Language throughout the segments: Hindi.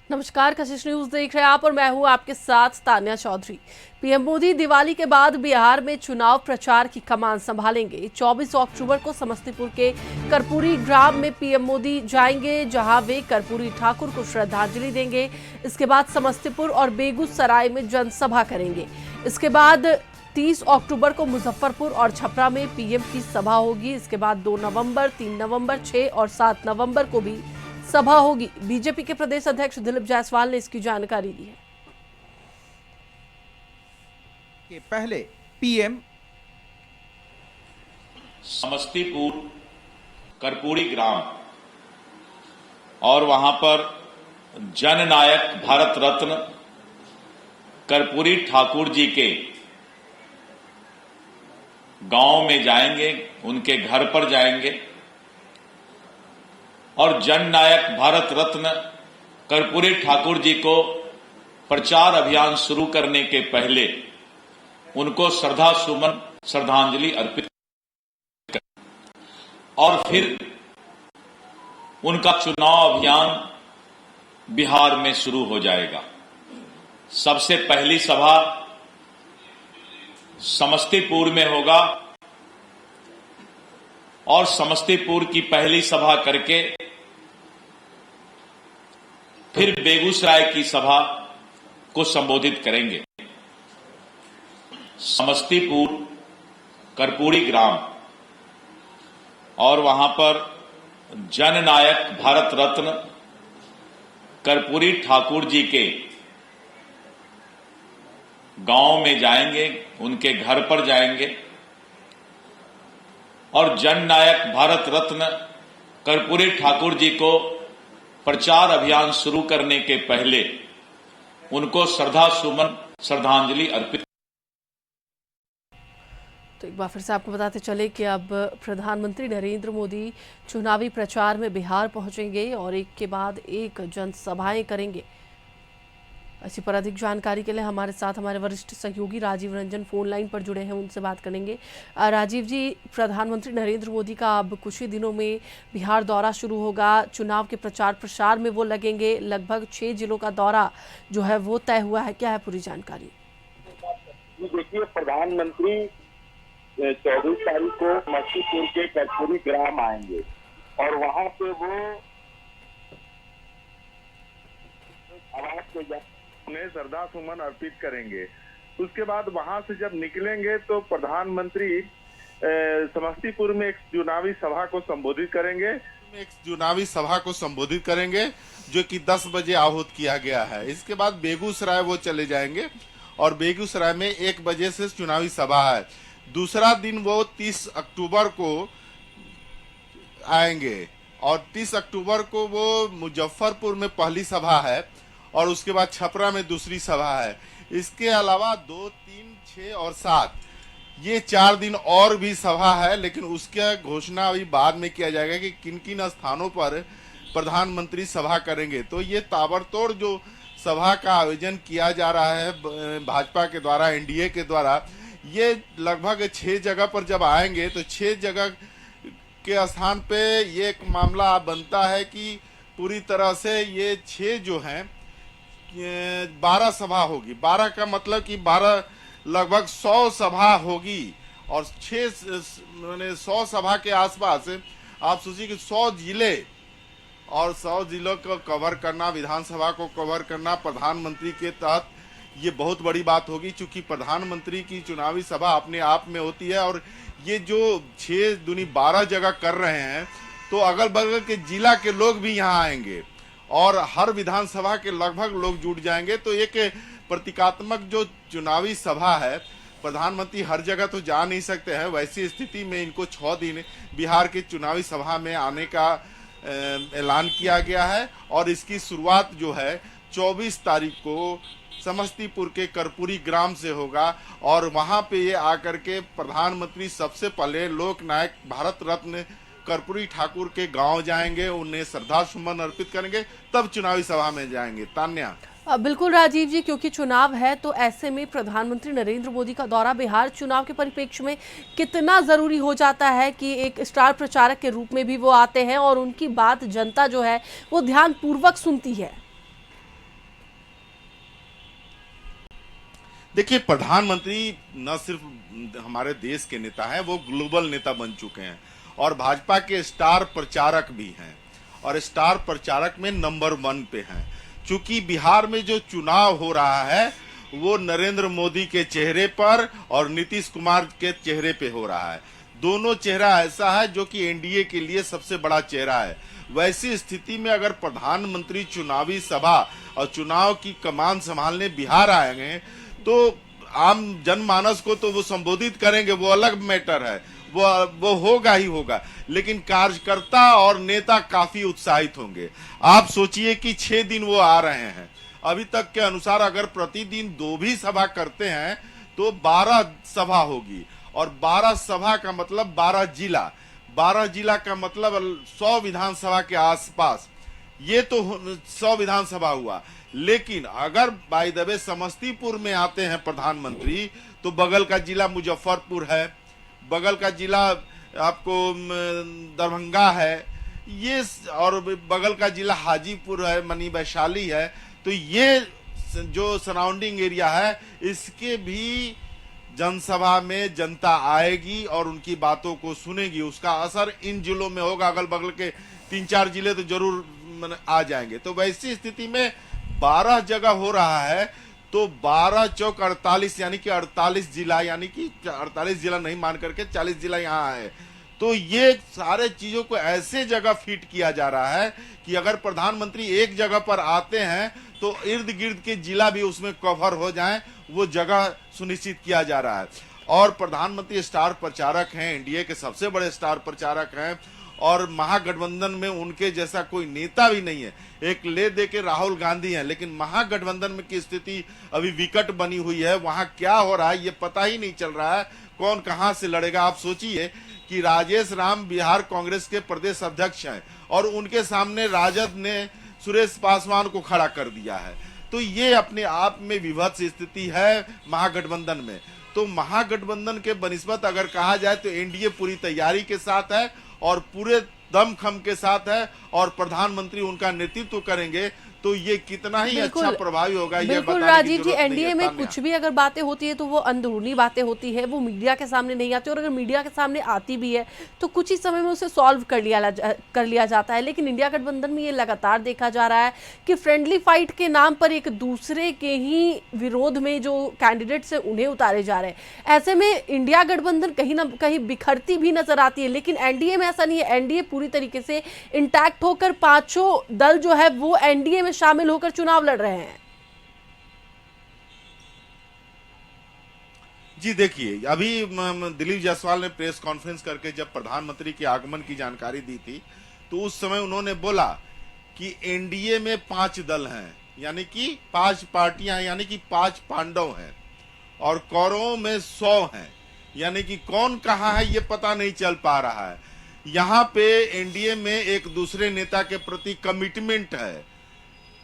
नमस्कार, कशिश न्यूज देख रहे हैं आप और मैं हूं आपके साथ तान्या चौधरी। पीएम मोदी दिवाली के बाद बिहार में चुनाव प्रचार की कमान संभालेंगे। 24 अक्टूबर को समस्तीपुर के कर्पूरी ग्राम में पीएम मोदी जाएंगे, जहां वे कर्पूरी ठाकुर को श्रद्धांजलि देंगे। इसके बाद समस्तीपुर और बेगूसराय में जनसभा करेंगे। इसके बाद 30 अक्टूबर को मुजफ्फरपुर और छपरा में पीएम की सभा होगी। इसके बाद 2 नवंबर, 3 नवंबर, 6 और 7 नवंबर को भी सभा होगी। बीजेपी के प्रदेश अध्यक्ष दिलीप जायसवाल ने इसकी जानकारी दी है। के पहले पीएम समस्तीपुर कर्पूरी ग्राम और वहां पर जननायक भारत रत्न कर्पूरी ठाकुर जी के गांव में जाएंगे, उनके घर पर जाएंगे और जननायक भारत रत्न कर्पूरी ठाकुर जी को प्रचार अभियान शुरू करने के पहले उनको श्रद्धांजलि अर्पित कर और फिर उनका चुनाव अभियान बिहार में शुरू हो जाएगा। सबसे पहली सभा समस्तीपुर में होगा और समस्तीपुर की पहली सभा करके फिर बेगूसराय की सभा को संबोधित करेंगे। समस्तीपुर कर्पूरी ग्राम और वहां पर जननायक भारत रत्न कर्पूरी ठाकुर जी के गांव में जाएंगे, उनके घर पर जाएंगे और जननायक भारत रत्न कर्पूरी ठाकुर जी को प्रचार अभियान शुरू करने के पहले उनको श्रद्धांजलि अर्पित। तो एक बार फिर से आपको बताते चले कि अब प्रधानमंत्री नरेंद्र मोदी चुनावी प्रचार में बिहार पहुंचेंगे और एक के बाद एक जनसभाएं करेंगे। इसी पर अधिक जानकारी के लिए हमारे साथ हमारे वरिष्ठ सहयोगी राजीव रंजन फोन लाइन पर जुड़े हैं, उनसे बात करेंगे। राजीव जी, प्रधानमंत्री नरेंद्र मोदी का अब कुछ ही दिनों में बिहार दौरा शुरू होगा। चुनाव के प्रचार प्रसार में वो लगेंगे। लगभग 6 जिलों का दौरा जो है वो तय हुआ है। क्या है पूरी जानकारी? देखिए, प्रधानमंत्री 24 तारीख को समस्तीपुर के कर्पूरी ग्राम आएंगे और वहां पे वो आवाज के उन्हें श्रद्धा सुमन अर्पित करेंगे। उसके बाद वहां से जब निकलेंगे तो प्रधानमंत्री समस्तीपुर में एक चुनावी सभा को संबोधित करेंगे जो कि 10 बजे आहूत किया गया है। इसके बाद बेगूसराय वो चले जाएंगे और बेगूसराय में 1 बजे से चुनावी सभा है। दूसरा दिन वो 30 अक्टूबर को आएंगे और 30 अक्टूबर को वो मुजफ्फरपुर में पहली सभा है और उसके बाद छपरा में दूसरी सभा है। इसके अलावा 2, 3, 6 और 7 ये 4 दिन और भी सभा है, लेकिन उसका घोषणा अभी बाद में किया जाएगा कि किन किन स्थानों पर प्रधानमंत्री सभा करेंगे। तो ये ताबड़तोड़ जो सभा का आयोजन किया जा रहा है भाजपा के द्वारा, एनडीए के द्वारा, ये लगभग 6 जगह पर जब आएंगे तो 6 जगह के स्थान पे ये एक मामला बनता है कि पूरी तरह से ये 6 जो हैं 12 सभा होगी। 12 का मतलब कि 12 लगभग 100 सभा होगी और 100 सभा के आसपास आप सोचिए कि 100 जिले और 100 जिलों को कवर करना, विधानसभा को कवर करना प्रधानमंत्री के तहत ये बहुत बड़ी बात होगी। चूंकि प्रधानमंत्री की चुनावी सभा अपने आप में होती है और ये जो 6 दूनी 12 जगह कर रहे हैं तो अगल बगल के जिला के लोग भी यहाँ आएंगे और हर विधानसभा के लगभग लोग जुट जाएंगे। तो एक प्रतीकात्मक जो चुनावी सभा है, प्रधानमंत्री हर जगह तो जा नहीं सकते हैं, वैसी स्थिति में इनको 6 दिन बिहार के चुनावी सभा में आने का ऐलान किया गया है और इसकी शुरुआत जो है 24 तारीख को समस्तीपुर के कर्पूरी ग्राम से होगा और वहां पे ये आकर के प्रधानमंत्री सबसे पहले लोक नायक भारत रत्न कर्पूरी ठाकुर के गांव जाएंगे, उन्हें श्रद्धा सुमन अर्पित करेंगे, तब चुनावी सभा में जाएंगे। तान्या। बिल्कुल राजीव जी, क्योंकि चुनाव है तो ऐसे में प्रधानमंत्री नरेंद्र मोदी का दौरा बिहार चुनाव के परिप्रेक्ष्य में कितना जरूरी हो जाता है कि एक स्टार प्रचारक के रूप में भी वो आते हैं और उनकी बात जनता जो है वो ध्यान पूर्वक सुनती है। देखिए, प्रधानमंत्री न सिर्फ हमारे देश के नेता हैं, वो ग्लोबल नेता बन चुके हैं और भाजपा के स्टार प्रचारक भी हैं और स्टार प्रचारक में नंबर 1 पे हैं। चूंकि बिहार में जो चुनाव हो रहा है वो नरेंद्र मोदी के चेहरे पर और नीतीश कुमार के चेहरे पे हो रहा है। दोनों चेहरा ऐसा है जो कि एनडीए के लिए सबसे बड़ा चेहरा है। वैसी स्थिति में अगर प्रधानमंत्री चुनावी सभा और चुनाव की कमान संभालने बिहार आएंगे तो आम जनमानस को तो वो संबोधित करेंगे, वो अलग मैटर है, वो होगा ही होगा, लेकिन कार्यकर्ता और नेता काफी उत्साहित होंगे। आप सोचिए कि 6 दिन वो आ रहे हैं, अभी तक के अनुसार अगर प्रतिदिन 2 भी सभा करते हैं तो 12 सभा होगी और 12 सभा का मतलब 12 जिला, 12 जिला का मतलब 100 विधानसभा के आसपास। ये तो 100 विधानसभा हुआ, लेकिन अगर बाय द वे समस्तीपुर में आते हैं प्रधानमंत्री तो बगल का जिला मुजफ्फरपुर है, बगल का जिला आपको दरभंगा है, ये और बगल का जिला हाजीपुर है, मनी वैशाली है। तो ये जो सराउंडिंग एरिया है इसके भी जनसभा में जनता आएगी और उनकी बातों को सुनेगी। उसका असर इन जिलों में होगा, अगल बगल के 3-4 जिले तो जरूर आ जाएंगे। तो वैसी स्थिति में 12 जगह हो रहा है तो 12 चौक 48 यानी कि 48 जिला, यानी कि 48 जिला नहीं मान करके 40 जिला यहाँ है। तो ये सारे चीजों को ऐसे जगह फिट किया जा रहा है कि अगर प्रधानमंत्री एक जगह पर आते हैं तो इर्द गिर्द के जिला भी उसमें कवर हो जाएं, वो जगह सुनिश्चित किया जा रहा है। और प्रधानमंत्री स्टार प्रचारक हैं, एनडीए के सबसे बड़े स्टार प्रचारक हैं और महागठबंधन में उनके जैसा कोई नेता भी नहीं है। एक ले दे के राहुल गांधी हैं, लेकिन महागठबंधन में की स्थिति अभी विकट बनी हुई है। वहां क्या हो रहा है ये पता ही नहीं चल रहा है, कौन कहां से लड़ेगा। आप सोचिए कि राजेश राम बिहार कांग्रेस के प्रदेश अध्यक्ष हैं और उनके सामने राजद ने सुरेश पासवान को खड़ा कर दिया है। तो ये अपने आप में विभत्स स्थिति है महागठबंधन में। तो महागठबंधन के बनिस्बत अगर कहा जाए तो एनडीए पूरी तैयारी के साथ है और पूरे दमखम के साथ है और प्रधानमंत्री उनका नेतृत्व करेंगे तो ये कितना ही अच्छा प्रभावी होगा ये बिल्कुल राजीव जी, एनडीए में कुछ भी अगर बातें होती है तो वो अंदरूनी बातें होती है, वो मीडिया के सामने नहीं आती और अगर मीडिया के सामने आती भी है तो कुछ ही समय में उसे सॉल्व कर लिया जाता है। लेकिन इंडिया गठबंधन में ये लगातार देखा जा रहा है कि फ्रेंडली फाइट के नाम पर एक दूसरे के ही विरोध में जो कैंडिडेट्स है उन्हें उतारे जा रहे हैं। ऐसे में इंडिया गठबंधन कहीं ना कहीं बिखरती भी नजर आती है, लेकिन एनडीए में ऐसा नहीं है। एनडीए पूरी तरीके से इंटैक्ट होकर 5 दल जो है वो एनडीए में शामिल होकर चुनाव लड़ रहे हैं। जी देखिए, अभी दिलीप जायसवाल ने प्रेस कॉन्फ्रेंस करके जब प्रधानमंत्री के आगमन की जानकारी दी थी तो उस समय उन्होंने बोला कि एनडीए में 5 दल हैं, यानी कि 5 पार्टियां, यानी कि 5 पांडव हैं और कौरवों में 100 हैं, यानी कि कौन कहां है ये पता नहीं चल पा रहा है। यहां पे एनडीए में एक दूसरे नेता के प्रति कमिटमेंट है,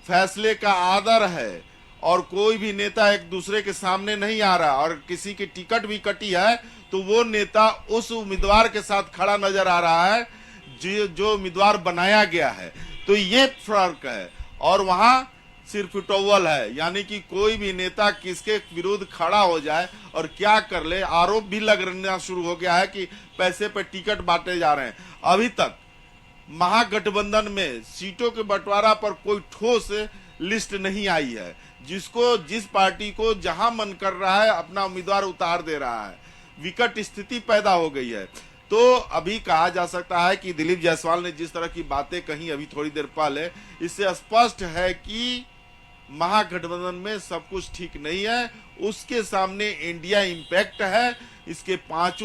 फैसले का आदर है और कोई भी नेता एक दूसरे के सामने नहीं आ रहा और किसी की टिकट भी कटी है तो वो नेता उस उम्मीदवार के साथ खड़ा नजर आ रहा है जो उम्मीदवार बनाया गया है। तो ये फर्क है और वहां सिर्फ टोवल है, यानी कि कोई भी नेता किसके विरुद्ध खड़ा हो जाए और क्या कर ले। आरोप भी लगना शुरू हो गया है कि पैसे पे टिकट बांटे जा रहे हैं। अभी तक महागठबंधन में सीटों के बंटवारा पर कोई ठोस लिस्ट नहीं आई है। जिस पार्टी को जहां मन कर रहा है अपना उम्मीदवार उतार दे रहा है, विकट स्थिति पैदा हो गई है। तो अभी कहा जा सकता है कि दिलीप जायसवाल ने जिस तरह की बातें कही अभी थोड़ी देर पहले, इससे स्पष्ट है कि महागठबंधन में सब कुछ ठीक नहीं है। उसके सामने इंडिया इम्पैक्ट है। इसके 5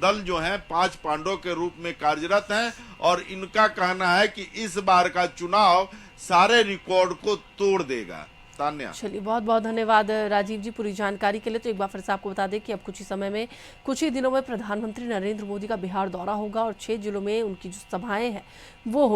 दल जो हैं 5 पांडवों के रूप में कार्यरत हैं और इनका कहना है कि इस बार का चुनाव सारे रिकॉर्ड को तोड़ देगा। तान्या, चलिए बहुत बहुत धन्यवाद राजीव जी पूरी जानकारी के लिए। तो एक बार फिर से आपको बता दें कि अब कुछ ही समय में, कुछ ही दिनों में प्रधानमंत्री नरेंद्र मोदी का बिहार दौरा होगा और 6 जिलों में उनकी जो सभाएं हैं वो